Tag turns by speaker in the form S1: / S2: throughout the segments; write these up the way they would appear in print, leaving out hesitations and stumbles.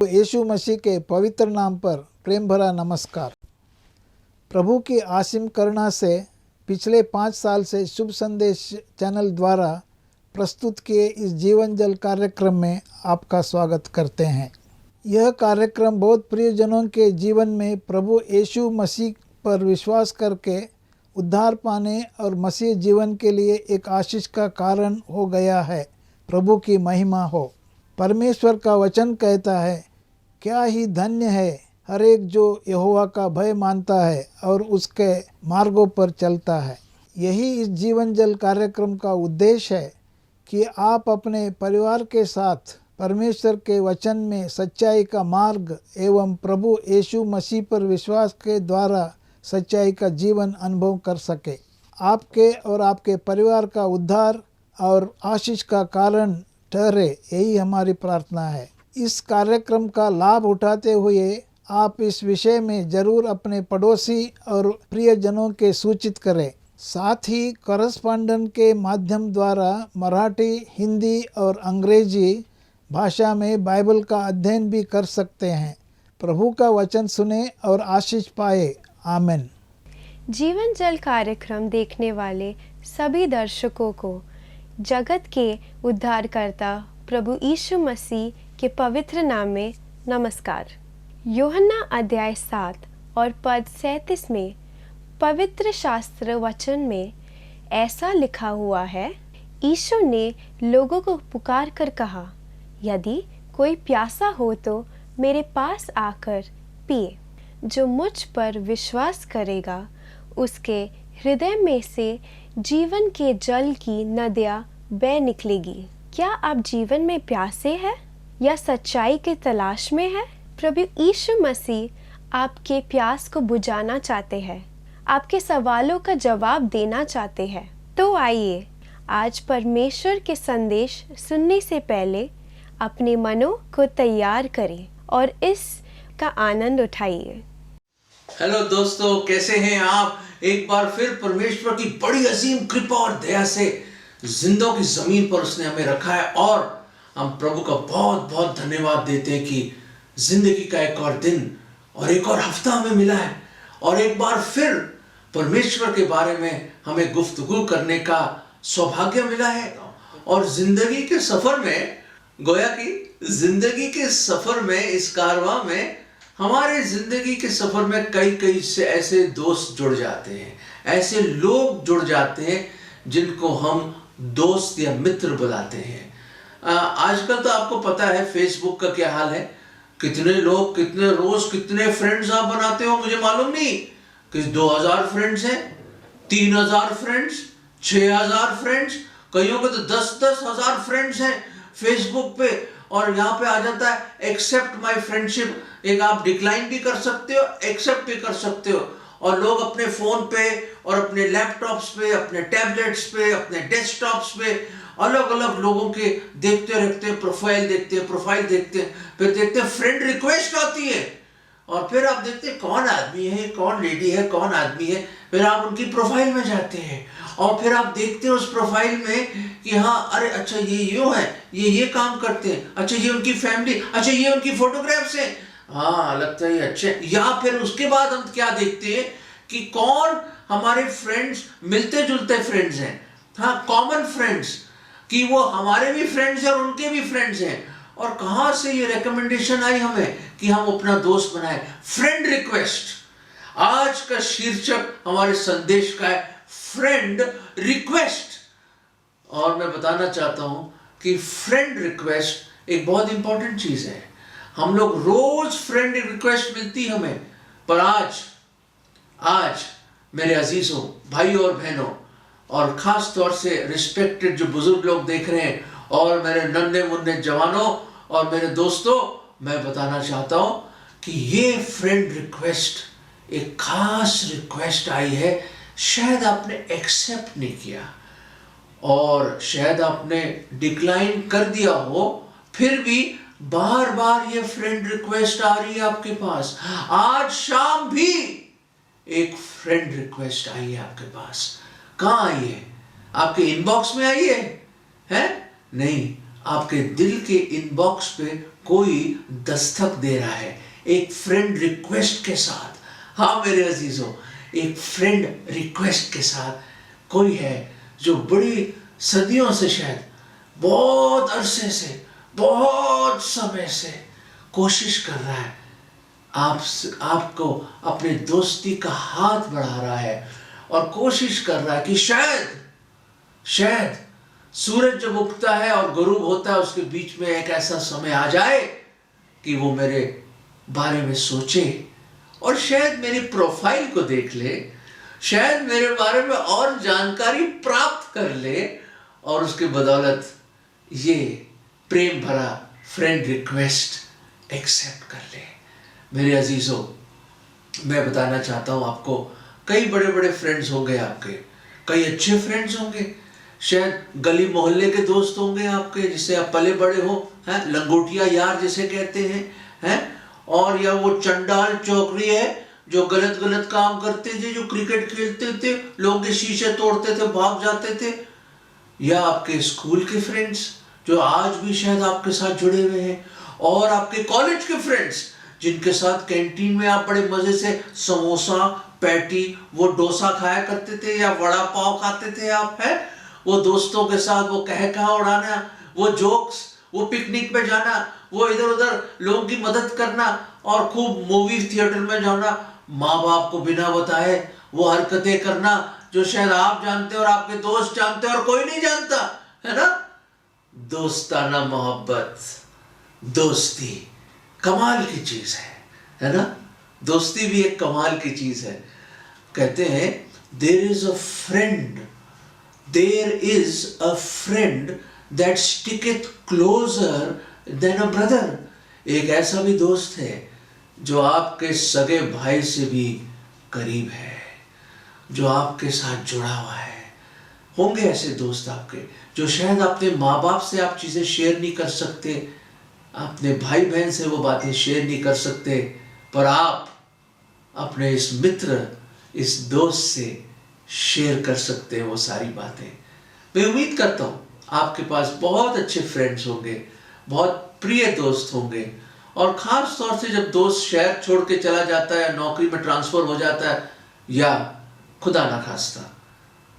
S1: यीशु मसीह के पवित्र नाम पर प्रेम भरा नमस्कार। प्रभु की असीम करुणा से पिछले 5 साल से शुभ संदेश चैनल द्वारा प्रस्तुत किए इस जीवन जल कार्यक्रम में आपका स्वागत करते हैं। यह कार्यक्रम बहुत प्रियजनों के जीवन में प्रभु यीशु मसीह पर विश्वास करके उद्धार पाने और मसीह जीवन के लिए एक आशीष का कारण हो गया है। प्रभु की महिमा हो। परमेश्वर का वचन कहता है, क्या ही धन्य है हर एक जो यहोवा का भय मानता है और उसके मार्गों पर चलता है। यही इस जीवन जल कार्यक्रम का उद्देश्य है कि आप अपने परिवार के साथ परमेश्वर के वचन में सच्चाई का मार्ग एवं प्रभु यीशु मसीह पर विश्वास के द्वारा सच्चाई का जीवन अनुभव कर सके। आपके और आपके परिवार का उद्धार और आशीष का कारण ठहरे, यही हमारी प्रार्थना है। इस कार्यक्रम का लाभ उठाते हुए आप इस विषय में जरूर अपने पड़ोसी और प्रियजनों के सूचित करें। साथ ही करस्पॉन्डेंट के माध्यम द्वारा मराठी, हिंदी और अंग्रेजी भाषा में बाइबल का अध्ययन भी कर सकते हैं। प्रभु का वचन सुने और आशीष पाए। आमीन।
S2: जीवन जल कार्यक्रम देखने वाले सभी दर्शकों को जगत के उद्धारकर्ता प्रभु यीशु मसीह के पवित्र नाम में नमस्कार। यूहन्ना अध्याय 7 और पद 37 में पवित्र शास्त्र वचन में ऐसा लिखा हुआ है, यीशु ने लोगों को पुकार कर कहा, यदि कोई प्यासा हो तो मेरे पास आकर पिए। जो मुझ पर विश्वास करेगा उसके हृदय में से जीवन के जल की नदियाँ बह निकलेगी। क्या आप जीवन में प्यासे हैं या सच्चाई की तलाश में हैं? प्रभु यीशु मसीह आपके प्यास को बुझाना चाहते हैं, आपके सवालों का जवाब देना चाहते हैं। तो आइए आज परमेश्वर के संदेश सुनने से पहले अपने मनों को तैयार करें और इसका आनंद उठाइए।
S3: हेलो दोस्तों, कैसे हैं आप? एक बार फिर परमेश्वर की बड़ी अजीम कृपा और दया से जिंदों की जमीन पर उसने हमें रखा है और हम प्रभु का बहुत बहुत धन्यवाद देते हैं कि जिंदगी का एक और दिन और एक और हफ्ता हमें मिला है और एक बार फिर परमेश्वर के बारे में हमें गुफ्तगू करने का सौभाग्य मिला है। और जिंदगी के सफर में, गोया कि जिंदगी के सफर में, इस कारवां में, हमारे जिंदगी के सफर में कई से ऐसे दोस्त जुड़ जाते हैं, ऐसे लोग जुड़ जाते हैं जिनको हम दोस्त या मित्र बुलाते हैं। आजकल तो आपको पता है फेसबुक का क्या हाल है। कितने लोग, कितने रोज, कितने फ्रेंड्स आप बनाते हो मुझे मालूम नहीं। कि 2000 फ्रेंड्स हैं, 3000 फ्रेंड्स, 6000 फ्रेंड्स, कईयों के तो 10-10 हजार फ्रेंड्स हैं फेसबुक पे। और यहाँ पे आ जाता है एक्सेप्ट माई फ्रेंडशिप। एक आप डिक्लाइन भी कर सकते हो, एक्सेप्ट भी कर सकते हो। और लोग अपने फोन पे और अपने लैपटॉप्स पे, अपने टैबलेट्स पे, अपने डेस्कटॉप्स पे अलग अलग लोगों के देखते रहते हैं, प्रोफाइल देखते हैं, फिर देखते हैं फ्रेंड रिक्वेस्ट आती है और फिर आप देखते हैं कौन आदमी है, कौन लेडी है, कौन आदमी है। फिर आप उनकी प्रोफाइल में जाते हैं और फिर आप देखते हैं उस प्रोफाइल में कि हाँ, अरे अच्छा ये है, ये काम करते हैं, अच्छा ये उनकी फैमिली, अच्छा ये उनकी फोटोग्राफ्स हैं, हाँ लगता है अच्छे। या फिर उसके बाद हम क्या देखते हैं कि कौन हमारे फ्रेंड्स, मिलते जुलते फ्रेंड्स हैं, हाँ कॉमन फ्रेंड्स, कि वो हमारे भी फ्रेंड्स हैं और उनके भी फ्रेंड्स हैं। और कहाँ से ये रिकमेंडेशन आई हमें कि हम अपना दोस्त बनाए? Friend request. आज का शीर्षक हमारे संदेश का है फ्रेंड रिक्वेस्ट। और मैं बताना चाहता हूं कि फ्रेंड रिक्वेस्ट एक बहुत इंपॉर्टेंट चीज है। हम लोग रोज फ्रेंड रिक्वेस्ट मिलती हमें, पर आज मेरे अजीजों, भाइयों और बहनों, और खास तौर से रिस्पेक्टेड जो बुजुर्ग लोग देख रहे हैं और मेरे नन्हे मुन्ने जवानों और मेरे दोस्तों, मैं बताना चाहता हूं कि ये फ्रेंड रिक्वेस्ट एक खास रिक्वेस्ट आई है। शायद आपने एक्सेप्ट नहीं किया और शायद आपने डिक्लाइन कर दिया हो, फिर भी बार बार ये फ्रेंड रिक्वेस्ट आ रही है आपके पास। आज शाम भी एक फ्रेंड रिक्वेस्ट आई है आपके पास। कहाँ आई है? आपके इनबॉक्स में आई है? नहीं, आपके दिल के इनबॉक्स पे कोई दस्तक दे रहा है एक फ्रेंड रिक्वेस्ट के साथ। हाँ मेरे अजीजों, एक फ्रेंड रिक्वेस्ट के साथ कोई है जो बड़ी सदियों से, शायद बहुत अरसे से, बहुत समय से कोशिश कर रहा है आपको अपने दोस्ती का हाथ बढ़ा रहा है और कोशिश कर रहा है कि शायद सूरज जब उगता है और गुरूब होता है उसके बीच में एक ऐसा समय आ जाए कि वो मेरे बारे में सोचे और शायद मेरी प्रोफाइल को देख ले, शायद मेरे बारे में और जानकारी प्राप्त कर ले और उसके बदौलत ये प्रेम भरा फ्रेंड रिक्वेस्ट एक्सेप्ट कर ले। मेरे अजीजों, मैं बताना चाहता हूं आपको, कई बड़े बड़े फ्रेंड्स होंगे आपके, कई अच्छे फ्रेंड्स होंगे, शायद गली मोहल्ले के दोस्त होंगे आपके जिससे आप पले बड़े हो, हैं, लंगोटिया यार जिसे कहते हैं, और या वो चंडाल चौकड़ी है जो गलत गलत काम करते थे, जो क्रिकेट खेलते थे, लोगों के शीशे तोड़ते थे, भाग जाते थे, या आपके स्कूल के फ्रेंड्स जो आज भी शायद आपके साथ जुड़े हुए हैं, और आपके कॉलेज के फ्रेंड्स जिनके साथ कैंटीन में आप बड़े मजे से समोसा, पैटी, वो डोसा खाया करते थे या वड़ा पाव खाते थे आप, है वो दोस्तों के साथ वो कह उड़ाना, वो जोक्स, वो पिकनिक पे जाना, वो इधर उधर लोगों की मदद करना और खूब मूवी थिएटर में जाना, माँ बाप को बिना बताए वो हरकतें करना जो शायद आप जानते और आपके दोस्त जानते और कोई नहीं जानता, है ना। दोस्ताना मोहब्बत, दोस्ती कमाल की चीज है ना। दोस्ती भी एक कमाल की चीज है। कहते हैं there is a friend that sticketh closer than a brother. एक ऐसा भी दोस्त है जो आपके सगे भाई से भी करीब है, जो आपके साथ जुड़ा हुआ है। होंगे ऐसे दोस्त आपके जो शायद अपने माँ बाप से आप चीजें शेयर नहीं कर सकते, अपने भाई बहन से वो बातें शेयर नहीं कर सकते, पर आप अपने इस मित्र, इस दोस्त से शेयर कर सकते हैं वो सारी बातें। मैं उम्मीद करता हूँ आपके पास बहुत अच्छे फ्रेंड्स होंगे, बहुत प्रिय दोस्त होंगे, और खास तौर से जब दोस्त शहर छोड़ के चला जाता है, नौकरी में ट्रांसफर हो जाता है या खुदा ना खास्ता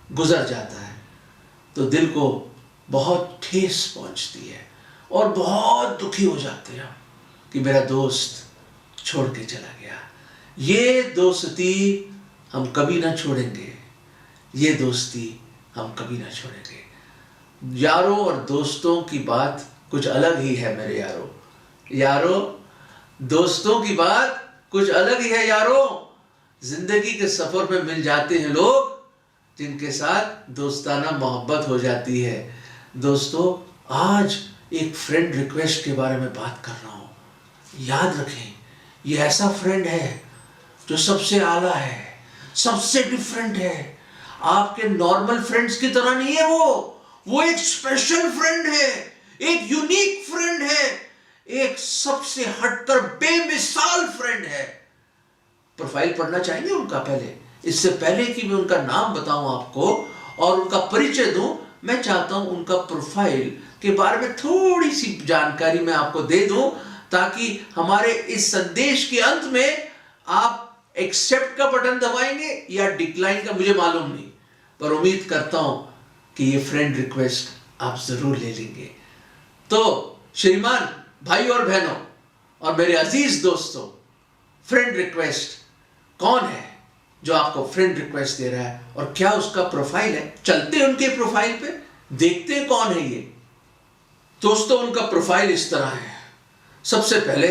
S3: गुजर जाता है, तो दिल को बहुत ठेस पहुंचती है और बहुत दुखी हो जाते हैं कि मेरा दोस्त छोड़ के चला गया। ये दोस्ती हम कभी ना छोड़ेंगे, ये दोस्ती हम कभी ना छोड़ेंगे। यारों और दोस्तों की बात कुछ अलग ही है मेरे यारों, दोस्तों की बात कुछ अलग ही है यारों। जिंदगी के सफर में मिल जाते हैं लोग जिनके साथ दोस्ताना मोहब्बत हो जाती है। दोस्तों, आज एक फ्रेंड रिक्वेस्ट के बारे में बात कर रहा हूं। याद रखें, ये ऐसा फ्रेंड है जो सबसे आला है, सबसे डिफरेंट है। आपके नॉर्मल फ्रेंड्स की तरह नहीं है वो एक स्पेशल फ्रेंड है, एक यूनिक फ्रेंड है, एक सबसे हटकर बेमिसाल फ्रेंड है। प्रोफाइल पढ़ना चाहेंगे उनका? पहले, इससे पहले कि मैं उनका नाम बताऊं आपको और उनका परिचय दूं, मैं चाहता हूं उनका प्रोफाइल के बारे में थोड़ी सी जानकारी मैं आपको दे दूं, ताकि हमारे इस संदेश के अंत में आप एक्सेप्ट का बटन दबाएंगे या डिक्लाइन का, मुझे मालूम नहीं, पर उम्मीद करता हूं कि ये फ्रेंड रिक्वेस्ट आप जरूर ले लेंगे। तो श्रीमान भाई और बहनों और मेरे अजीज दोस्तों, फ्रेंड रिक्वेस्ट कौन है जो आपको फ्रेंड रिक्वेस्ट दे रहा है और क्या उसका प्रोफाइल है? चलते हैं उनके प्रोफाइल पे, देखते हैं कौन है ये। दोस्तों, उनका प्रोफाइल इस तरह है। सबसे पहले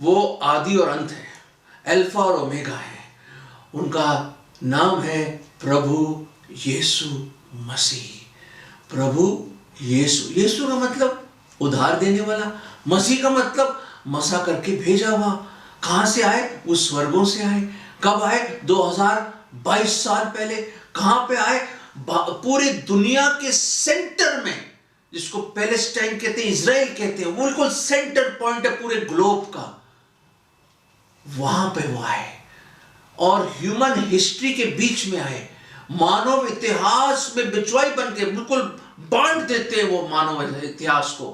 S3: वो आदि और अंत है, अल्फा और ओमेगा है। उनका नाम है प्रभु यीशु मसीह। प्रभु यीशु का मतलब उधार देने वाला, मसीह का मतलब मसा करके भेजा हुआ। कहां से आए? वो स्वर्गों से आए। कब आए? 2022 साल पहले। कहां पे आए? पूरी दुनिया के सेंटर में, जिसको पैलेस्टाइन कहते हैं, इजराइल कहते हैं, बिल्कुल सेंटर पॉइंट है पूरे ग्लोब का, वहां पे वो आए और ह्यूमन हिस्ट्री के बीच में आए। मानव इतिहास में बिचवाई बन के बिल्कुल बांट देते हैं वो मानव इतिहास को।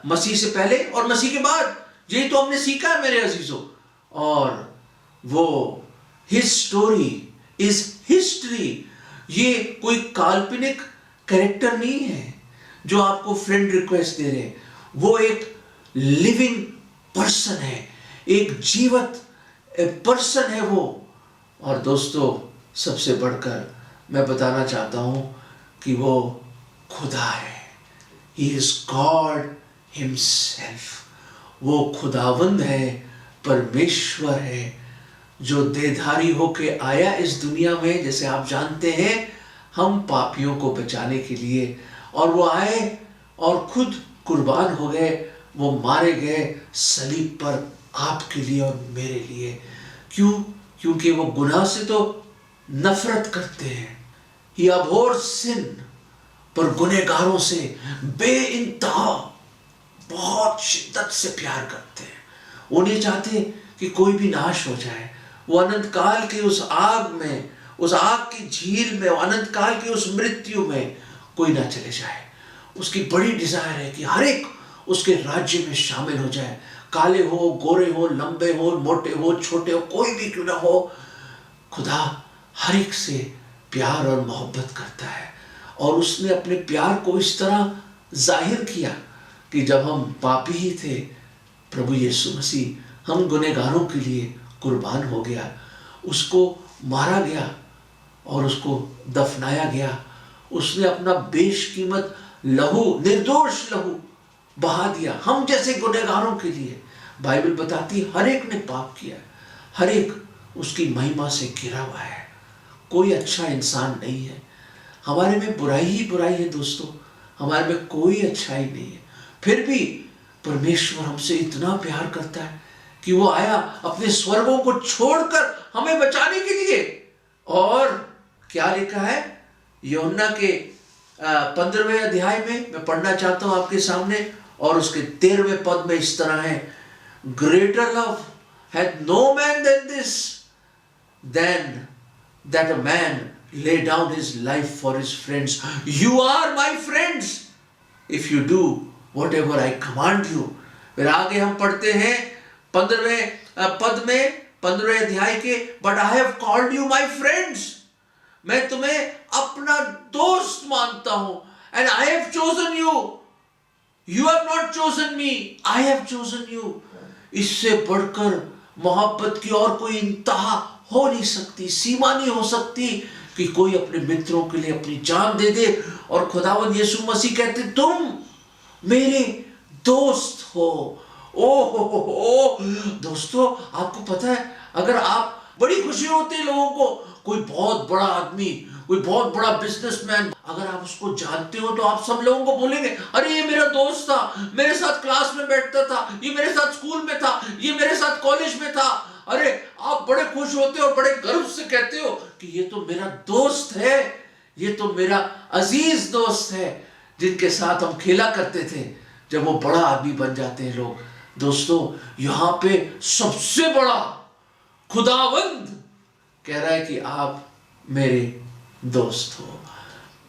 S3: मसीह से पहले और मसीह के बाद। यही तो हमने सीखा है मेरे अजीजों। और वो हिज स्टोरी इज हिस्ट्री। ये कोई काल्पनिक कैरेक्टर नहीं है जो आपको फ्रेंड रिक्वेस्ट दे रहे। वो एक लिविंग पर्सन है, एक जीवत पर्सन है वो। और दोस्तों, सबसे बढ़कर मैं बताना चाहता हूं कि वो खुदा है। He is God himself. वो खुदावंद है, परमेश्वर है, जो देहधारी होके आया इस दुनिया में। जैसे आप जानते हैं, हम पापियों को बचाने के लिए, और वो आए और खुद कुर्बान हो गए, वो मारे गए सलीब पर आपके लिए और मेरे लिए। क्यों? क्योंकि वो गुनाह से तो नफरत करते हैं। ही अबोर सिन, पर गुनहगारों से बेइंतहा बहुत शिद्दत से प्यार करते हैं। वो नहीं चाहते कि कोई भी नाश हो जाए। वो अनंत काल के उस आग में, उस आग की झील में, अनंत काल की उस मृत्यु में कोई ना चले जाए। उसकी बड़ी डिजायर है कि हर एक उसके राज्य में शामिल हो जाए। काले हो, गोरे हो, लंबे हो, मोटे हो, छोटे हो, कोई भी क्यों ना हो, खुदा हर एक से प्यार और मोहब्बत करता है। और उसने अपने प्यार को इस तरह जाहिर किया कि जब हम पापी ही थे, प्रभु यीशु मसीह हम गुनहगारों के लिए कुर्बान हो गया। उसको मारा गया और उसको दफनाया गया। उसने अपना बेशकीमत लहू, निर्दोष लहू बहा दिया हम जैसे गुनहगारों के लिए। बाइबल बताती हर एक ने पाप किया, हर एक उसकी महिमा से घिरा हुआ है। कोई अच्छा इंसान नहीं है। हमारे में बुराई ही बुराई है दोस्तों, हमारे में कोई अच्छाई नहीं है। फिर भी परमेश्वर हमसे इतना प्यार करता है कि वो आया अपने स्वर्गों को छोड़कर हमें बचाने के लिए। और क्या लिखा है यूहन्ना के 15वें अध्याय में, मैं पढ़ना चाहता हूं आपके सामने, और उसके 13वें पद में इस तरह है, greater love hath no man than this, than that a man lay down his life for his friends. You are my friends if you do whatever I command you. फिर आगे हम पढ़ते हैं 15वें पद में, 15वें अध्याय के, but I have called you my friends. मैं तुम्हें अपना दोस्त मानता हूं, and I have chosen you. You have not chosen me, I have chosen you. इससे बढ़कर मोहब्बत की और कोई इंतहा हो नहीं सकती, सीमा नहीं हो सकती कि कोई अपने मित्रों के लिए अपनी जान दे दे। और खुदावंद यीशु मसीह कहते, तुम मेरे दोस्त हो। ओ दोस्तों, आपको पता है, अगर आप, बड़ी खुशी होती है लोगों को, कोई बहुत बड़ा आदमी, कोई बहुत बड़ा बिजनेसमैन, अगर आप उसको जानते हो तो आप सब लोगों को बोलेंगे, अरे ये मेरा दोस्त था, मेरे साथ क्लास में बैठता था, ये मेरे साथ स्कूल में था, ये मेरे साथ कॉलेज में था। अरे आप बड़े खुश होते हो और बड़े गर्व से कहते हो कि ये तो मेरा दोस्त है, ये तो मेरा अजीज दोस्त है, जिनके साथ हम खेला करते थे। जब वो बड़ा आदमी बन जाते हैं लोग, दोस्तों, यहां पे सबसे बड़ा खुदावंद कह रहा है कि आप मेरे दोस्त हो।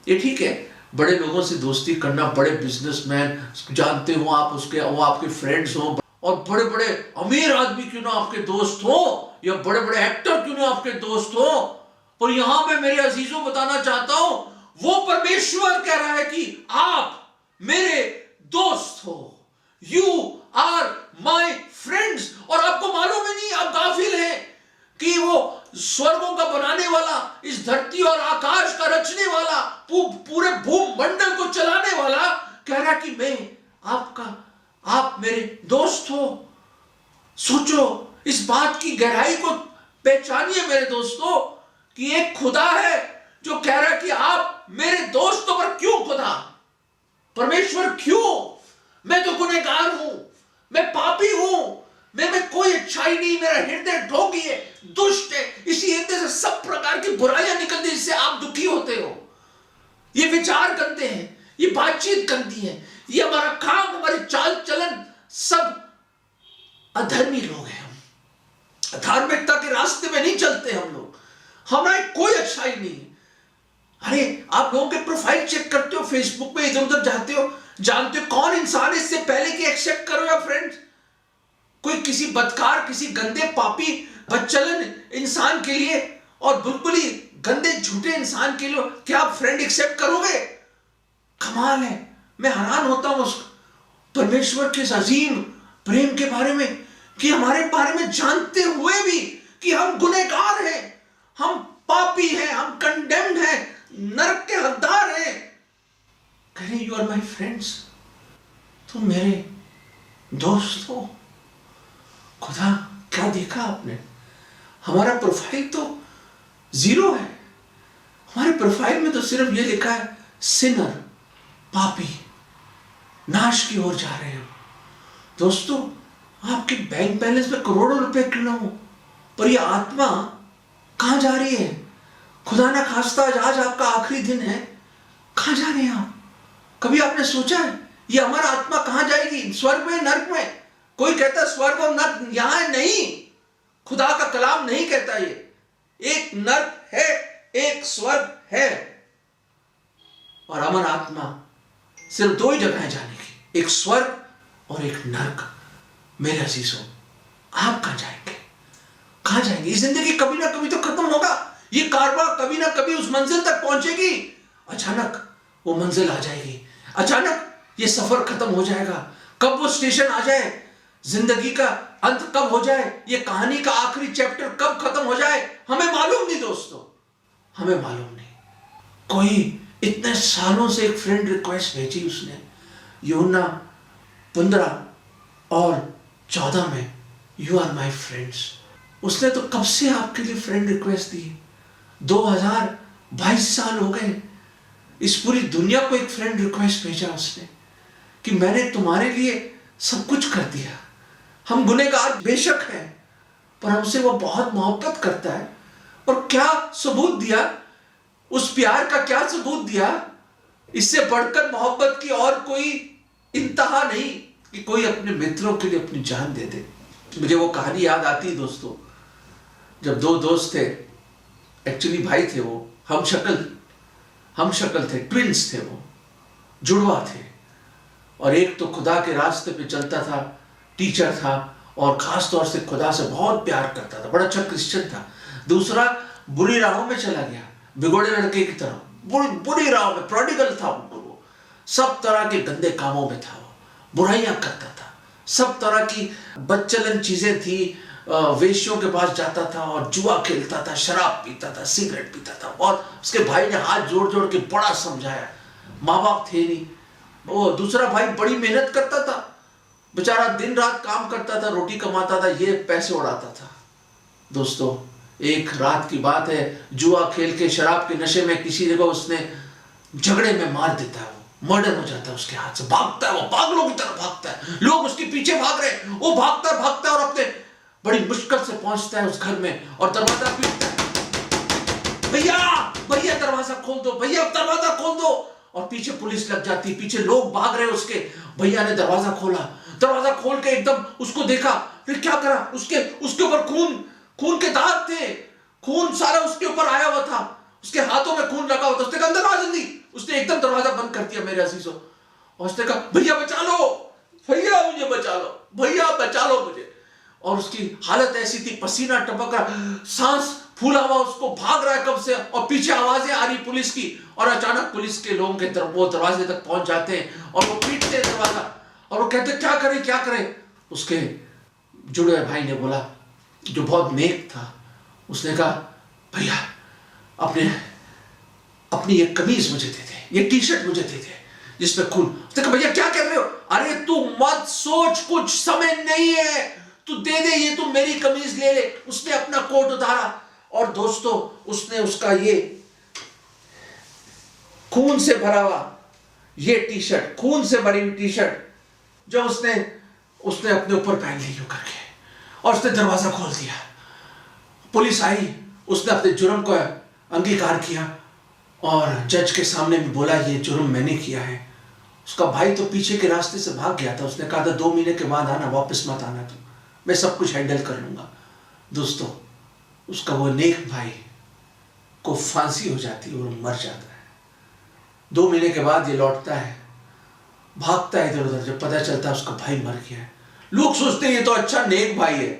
S3: ये ठीक है, बड़े लोगों से दोस्ती करना, बड़े बिजनेसमैन जानते हो आप, उसके वो आपके फ्रेंड्स हो, और बड़े बड़े अमीर आदमी क्यों ना आपके दोस्त हो, या बड़े बड़े एक्टर क्यों ना आपके दोस्त हो, पर यहां मैं मेरे अजीजों बताना चाहता हूं, वो परमेश्वर कह रहा है कि आप मेरे दोस्त हो। You are my friends. और आपको मालूम ही नहीं, आप गाफिल हैं कि वो स्वर्गों का बनाने वाला, इस धरती और आकाश का रचने वाला, पूरे भूमंडल को चलाने वाला कह रहा कि मैं आपका, आप मेरे दोस्त हो। सोचो, इस बात की गहराई को पहचानिए मेरे दोस्तों, कि एक खुदा है जो कह रहा है कि आप मेरे दोस्त हो। पर क्यों खुदा, परमेश्वर क्यों? मैं तो गुनहगार हूं, मैं पापी हूं, मैं कोई अच्छाई नहीं, मेरा हृदय ढोंगी है, दुष्ट है। इसी हृदय से सब प्रकार की बुराइयां निकलती, जिससे आप दुखी होते हो। ये विचार करते हैं, ये बातचीत करती है, ये हमारा काम, हमारी चाल चलन, सब अधर्मी लोग हैं। हम धार्मिकता के रास्ते में नहीं चलते हम लोग, हमारी कोई अच्छाई नहीं है। अरे आप लोगों के प्रोफाइल चेक करते हो, फेसबुक पे इधर उधर जाते हो, जानते हो कौन इंसान है इससे पहले कि एक्सेप्ट करो या फ्रेंड्स? कोई किसी बदकार, किसी गंदे पापी बदचलन इंसान के लिए और बिल्कुल ही गंदे झूठे इंसान के लिए क्या आप फ्रेंड एक्सेप्ट करोगे? कमाल है। मैं हैरान होता हूं उस परमेश्वर के इस अजीम प्रेम के बारे में कि हमारे बारे में जानते हुए भी कि हम गुनहगार हैं, हम पापी हैं, हम कंडेम्ड हैं, नरक के हकदार हैं, कह रहे यू आर माई फ्रेंड्स, तुम मेरे दोस्त हो। खुदा क्या देखा आपने? हमारा प्रोफाइल तो जीरो है। हमारे प्रोफाइल में तो सिर्फ ये लिखा है सिनर, पापी, नाश की ओर जा रहे हो। दोस्तों, आपके बैंक बैलेंस में करोड़ों रुपए क्यों ना हो, पर यह आत्मा कहां जा रही है? खुदा ना खास्ता आज आपका आखिरी दिन है, कहां जा रहे हैं आप? कभी आपने सोचा है ये हमारा आत्मा कहां जाएगी? स्वर्ग में, नरक में? कोई कहता है स्वर्ग और नरक यहां है, नहीं। खुदा का कलाम नहीं कहता ये। एक नरक है, एक स्वर्ग है, और अमर आत्मा सिर्फ दो ही जगह है जाने की, एक स्वर्ग और एक नरक। मेरे अजीजों, आप कहां जाएंगे? कहां जाएंगे? ये जिंदगी कभी ना कभी तो खत्म होगा। ये कारवां कभी ना कभी उस मंजिल तक पहुंचेगी। अचानक वो मंजिल आ जाएगी, अचानक ये सफर खत्म हो जाएगा। कब वो स्टेशन आ जाए, जिंदगी का अंत कब हो जाए, ये कहानी का आखिरी चैप्टर कब खत्म हो जाए, हमें मालूम नहीं दोस्तों, हमें मालूम नहीं। कोई इतने सालों से एक फ्रेंड रिक्वेस्ट भेजी उसने, यूहन्ना 15 और 14 में, यू आर माई फ्रेंड्स। उसने तो कब से आपके लिए फ्रेंड रिक्वेस्ट दी? 2022 साल हो गए। इस पूरी दुनिया को एक फ्रेंड रिक्वेस्ट भेजा उसने कि मैंने तुम्हारे लिए सब कुछ कर दिया। हम गुनहगार बेशक हैं, पर हमसे वो बहुत मोहब्बत करता है। और क्या सबूत दिया? उस प्यार का क्या सबूत दिया? इससे बढ़कर मोहब्बत की और कोई इंतहा नहीं कि कोई अपने मित्रों के लिए अपनी जान दे दे। मुझे वो कहानी याद आती है दोस्तों, जब दो दोस्त थे, एक्चुअली भाई थे, वो हम शक्ल थे, ट्विंस थे, वो जुड़वा थे। और एक तो खुदा के रास्ते पे चलता था, टीचर था, और खास तौर से खुदा से बहुत प्यार करता था, बड़ा अच्छा क्रिश्चियन था। दूसरा बुरी राहों में चला गया, बिगड़े लड़के की तरह, बुरी राहों में, प्रोडिगल था वो, सब तरह के गंदे कामों में था, वो बुराइयां करता था, सब तरह की बदचलन चीजें थी, वेश्यों के पास जाता था और जुआ खेलता था, शराब पीता था, सिगरेट पीता था। और उसके भाई ने हाथ जोड़ जोड़ के बड़ा समझाया, माँ बाप थे नहीं। वो दूसरा भाई बड़ी मेहनत करता था, बेचारा दिन रात काम करता था, रोटी कमाता था, ये पैसे उड़ाता था। दोस्तों, एक रात की बात है, जुआ खेल के शराब के नशे में किसी जगह उसने झगड़े में मार देता है, वो मर्डर हो जाता है उसके हाथ से। भागता है, वो पागलों की तरह भागता है, लोग उसके पीछे भाग रहे हैं, वो भागता है और अपने बड़ी मुश्किल से पहुंचता है उस घर में और दरवाजा पीटता है, भैया भैया दरवाजा खोल दो, भैया दरवाजा खोल दो। और पीछे पुलिस लग जाती, पीछे लोग भाग रहे उसके। भैया ने दरवाजा खोला, दरवाजा खोल के एकदम उसको देखा, फिर क्या करा, उसके ऊपर खून के दाग थे, खून सारा उसके ऊपर आया हुआ था, उसके हाथों में खून लगा हुआ था। उसने कहा अंदर आ जल्दी। उसने एकदम दरवाजा बंद कर दिया मेरे अजीजों, और उसने कहा भैया बचा लो, भैया मुझे बचा लो, भैया बचा लो मुझे। और उसकी हालत ऐसी थी, पसीना टपक रहा, सांस फूला हुआ, उसको भाग रहा है कब से, और पीछे आवाजें आ रही पुलिस की। और अचानक पुलिस के लोगों के वो दरवाजे तक पहुंच जाते हैं और वो पीटते हैं दरवाजा, और वो कहते क्या करें। उसके जुड़े भाई ने बोला, जो बहुत नेक था, उसने कहा भैया अपनी ये कमीज मुझे दे दे, ये टी शर्ट मुझे दे दे जिसमें खून। उसने कहा भैया क्या कर रहे हो? अरे तू मत सोच, कुछ समय नहीं है, तू दे दे, ये तू मेरी कमीज ले ले। उसने अपना कोट उतारा, और दोस्तों उसने उसका ये खून से भरा हुआ ये टी शर्ट, खून से भरी हुई टी शर्ट जो उसने अपने ऊपर पहन ली करके, और उसने दरवाजा खोल दिया। पुलिस आई, उसने अपने जुर्म को अंगीकार किया और जज के सामने भी बोला ये जुर्म मैंने किया है। उसका भाई तो पीछे के रास्ते से भाग गया था, उसने कहा था 2 महीने के बाद आना, वापस मत आना, तू, मैं सब कुछ हैंडल कर लूंगा। दोस्तों, उसका वो नेक भाई को फांसी हो जाती है और मर जाता है। 2 महीने के बाद ये लौटता है, भागता है इधर उधर, जब पता चलता है उसका भाई मर गया है। लोग सोचते हैं ये तो अच्छा नेक भाई है,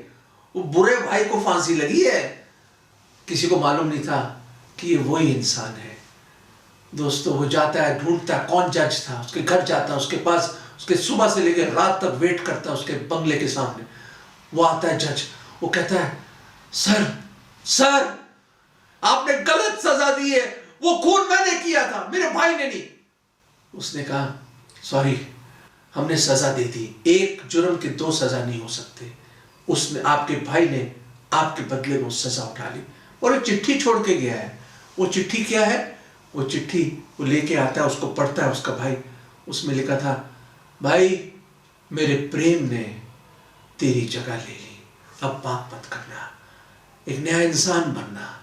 S3: वो बुरे भाई को फांसी लगी है। किसी को मालूम नहीं था कि ये वही इंसान है। दोस्तों वो जाता है, ढूंढता है कौन जज था, उसके घर जाता है, उसके पास, उसके सुबह से लेकर रात तक वेट करता है उसके बंगले के सामने। वो आता है जज, वो कहता है सर आपने गलत सजा दी है, वो खून मैंने किया था, मेरे भाई ने नहीं। उसने कहा सॉरी, हमने सजा दे दी, एक जुर्म के दो सजा नहीं हो सकते। उसने, आपके भाई ने आपके बदले में वो सजा उठा ली और एक चिट्ठी छोड़ के गया है। वो चिट्ठी क्या है? वो चिट्ठी वो लेके आता है, उसको पढ़ता है उसका भाई। उसमें लिखा था, भाई मेरे प्रेम ने तेरी जगह ले ली, अब पाप मत करना, एक नया इंसान बनना।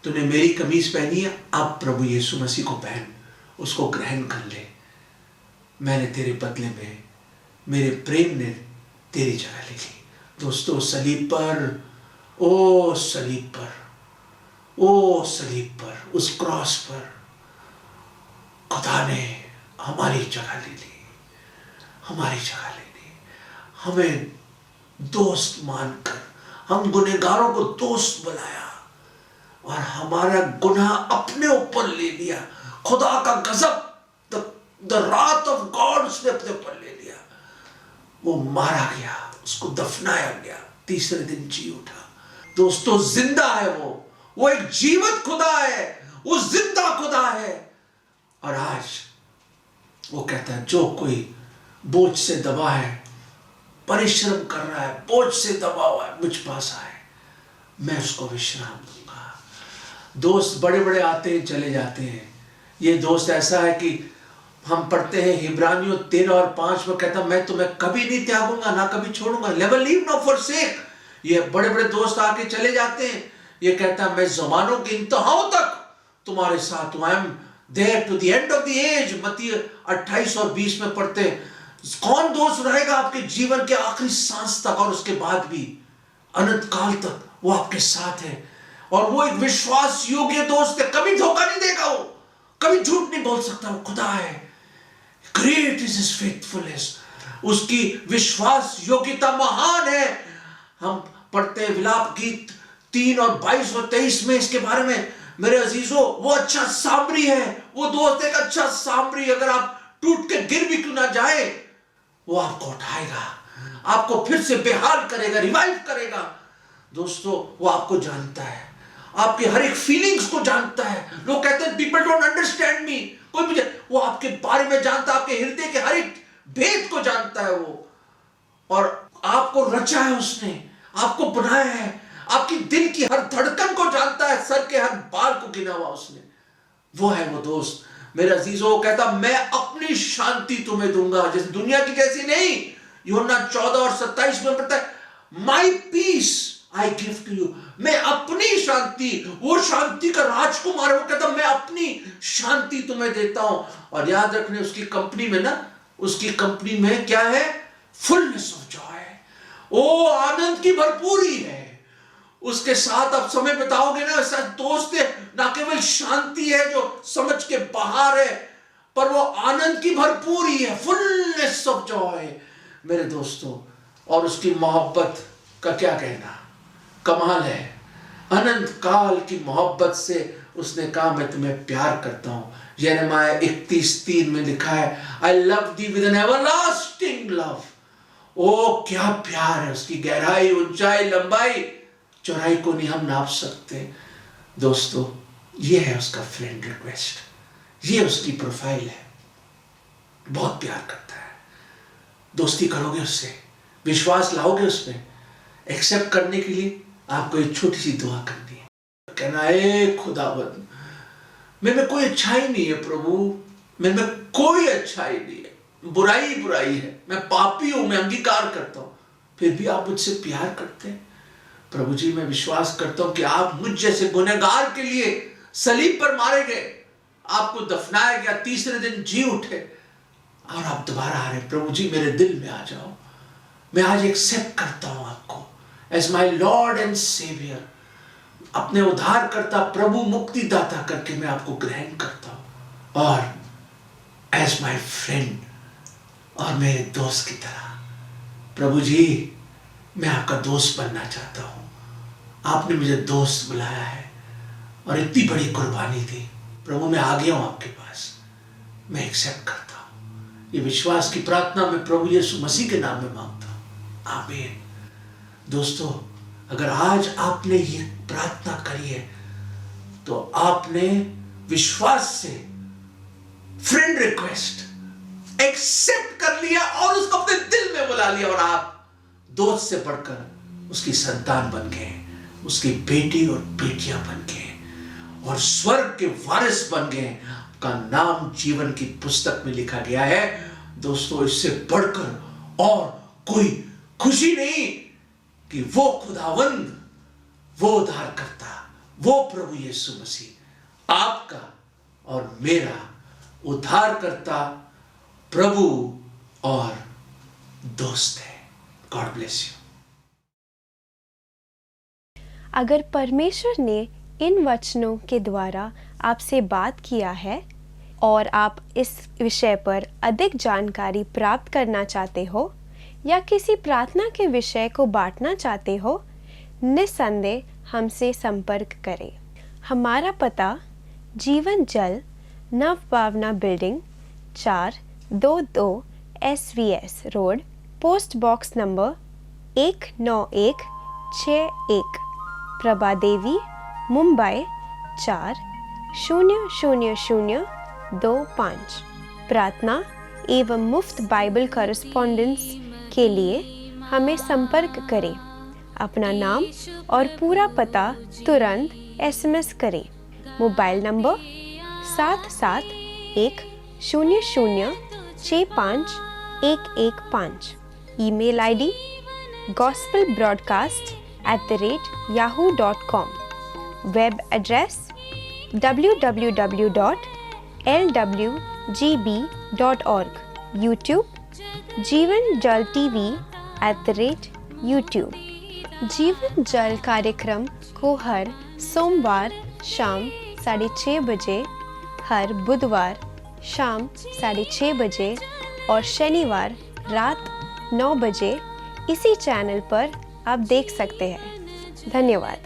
S3: तूने मेरी कमीज पहनी है, अब प्रभु यीशु मसीह को पहन, उसको ग्रहण कर ले। मैंने तेरे बदले में, मेरे प्रेम ने तेरी जगह ले ली। दोस्तों सलीब पर, ओ सलीब पर, ओ सलीब पर, उस क्रॉस पर खुदा ने हमारी जगह ले ली, हमारी जगह ले ली। हमें दोस्त मानकर, हम गुनहगारों को दोस्त बनाया और हमारा गुनाह अपने ऊपर ले लिया। खुदा का गजब, द रात ऑफ गॉड उसने अपने ऊपर ले लिया। वो मारा गया, उसको दफनाया गया, तीसरे दिन जी उठा। दोस्तों जिंदा है वो एक जीवित खुदा है, वो जिंदा खुदा है। और आज वो कहता है जो कोई बोझ से दबा है, परिश्रम कर रहा है, बोझ से दबा हुआ है, मुझ पास आए, मैं उसको विश्राम दूंगा। दोस्त बड़े बड़े आते हैं चले जाते हैं। ये दोस्त ऐसा है कि हम पढ़ते हैं इब्रानियों 13 और 5 में, कहता मैं तुम्हें कभी नहीं त्यागूंगा ना कभी छोड़ूंगा, नेवर लीव नो forsake। ये बड़े बड़े दोस्त आके चले जाते हैं। ये कहता मैं जमानों के इंतहाओं तक तुम्हारे साथ हूं, I am there to the end of the age. मत्ती 28 और 20 में पढ़ते हैं, कौन दोस्त रहेगा आपके जीवन के आखिरी सांस तक और उसके बाद भी अनंत काल तक वो आपके साथ है। और वो एक विश्वास योग्य दोस्त है, कभी धोखा नहीं देगा, वो कभी झूठ नहीं बोल सकता, वो खुदा है। ग्रेट इज हिज फेथफुलनेस, उसकी विश्वास योग्यता महान है। हम पढ़ते हैं विलाप गीत 3 और 22 और 23 में इसके बारे में। मेरे अजीजों वो अच्छा सामरी है, वो दोस्त एक अच्छा सामरी। अगर आप टूट के गिर भी क्यों ना जाए, वो आपको उठाएगा, आपको फिर से बेहाल करेगा, रिवाइव करेगा। दोस्तों वो आपको जानता है, आपकी हर एक फीलिंग्स को जानता है। लोग कहते हैं पीपल डोंट अंडरस्टैंड मी, कोई मुझे, वो आपके बारे में जानता है, आपके हृदय के हर एक भेद को जानता है वो। और आपको रचा है उसने, आपको बनाया है, आपकी दिल की हर धड़कन को जानता है, सर के हर बाल को गिना हुआ उसने। वो है वो दोस्त। मेरे अजीजों कहता मैं अपनी शांति तुम्हें दूंगा, जैसे दुनिया की जैसी नहीं। यूहन्ना 14 और 27 में पढ़ता है, my peace I give to you, मैं अपनी शांति, वो शांति का राजकुमार है। वो कहता मैं अपनी शांति तुम्हें देता हूं। और याद रखने उसकी कंपनी में ना, उसकी कंपनी में क्या है? फुलनेस ऑफ जॉय, ओ आनंद की भरपूरी है। उसके साथ आप समय बिताओगे ना, ऐसा दोस्त है, ना केवल शांति है जो समझ के बाहर है, पर वो आनंद की भरपूरी है, फुलनेस ऑफ जॉय मेरे दोस्तों। और उसकी मोहब्बत का क्या कहना, कमाल है। अनंत काल की मोहब्बत से उसने कहा मैं तुम्हें प्यार करता हूं। यिर्मयाह 31:3 में लिखा है, I love thee with an everlasting love. ओ क्या प्यार है, उसकी गहराई, ऊंचाई, लंबाई, चौड़ाई को नहीं हम नाप सकते। दोस्तों ये है उसका फ्रेंड रिक्वेस्ट, ये उसकी प्रोफाइल है। बहुत प्यार करता है। दोस्ती करोगे उससे, विश्वास लाओगे उसमें, एक्सेप्ट करने के लिए आपको एक छोटी सी दुआ करनी है। कहना है खुदावंद में कोई अच्छाई नहीं है प्रभु, में कोई अच्छाई नहीं है, बुराई बुराई है, मैं पापी हूं, मैं अंगीकार करता हूं, फिर भी आप मुझसे प्यार करते हैं। प्रभु जी मैं विश्वास करता हूं कि आप मुझ जैसे गुनहगार के लिए सलीब पर मारे गए, आपको दफनाया गया, तीसरे दिन जी उठे और आप दोबारा आ रहे। प्रभु जी मेरे दिल में आ जाओ, मैं आज एक्सेप्ट करता हूं आपको as my lord and saviour, अपने उद्धारकर्ता प्रभु मुक्तिदाता करके मैं आपको ग्रहण करता हूं। और एज माई फ्रेंड और मेरे दोस्त की तरह। प्रभु जी, मैं आपका दोस्त बनना चाहता हूँ। आपने मुझे दोस्त बुलाया है और इतनी बड़ी कुर्बानी दी। प्रभु, मैं आ गया हूँ आपके पास, मैं एक्सेप्ट करता हूँ। ये विश्वास की प्रार्थना मैं प्रभु यीशु मसीह के नाम में मांगता हूँ, आमीन। दोस्तों, अगर आज आपने ये प्रार्थना करी है तो आपने विश्वास से फ्रेंड रिक्वेस्ट एक्सेप्ट कर लिया और उसको अपने दिल में बुला लिया, और आप दोस्त से बढ़कर उसकी संतान बन गए, उसकी बेटी और बेटियां बन गए और स्वर्ग के वारिस बन गए। का नाम जीवन की पुस्तक में लिखा गया है। दोस्तों, इससे बढ़कर और कोई खुशी नहीं कि वो खुदावंद, वो उद्धारकर्ता, वो प्रभु यीशु मसीह आपका और मेरा उद्धारकर्ता, प्रभु और दोस्त है। God bless you.
S2: अगर परमेश्वर ने इन वचनों के द्वारा आपसे बात किया है और आप इस विषय पर अधिक जानकारी प्राप्त करना चाहते हो या किसी प्रार्थना के विषय को बांटना चाहते हो, निस्संदेह हमसे संपर्क करें। हमारा पता जीवन जल नव भावना बिल्डिंग 422 SVS रोड, post box number 19161, Prabha Devi, Mumbai 400025। प्रार्थना एवं मुफ्त बाइबल कॉरेस्पॉन्डेंस के लिए हमें संपर्क करें। अपना नाम और पूरा पता तुरंत SMS करें। Mobile number 7710065115। Email ID gospelbroadcast@yahoo.com। Web address www.lwgb.org। YouTube जीवन जल TV @YouTube। जीवन जल कार्यक्रम को हर सोमवार शाम 6:30 बजे, हर बुधवार शाम 6:30 बजे और शनिवार रात 9 बजे इसी चैनल पर आप देख सकते हैं। धन्यवाद।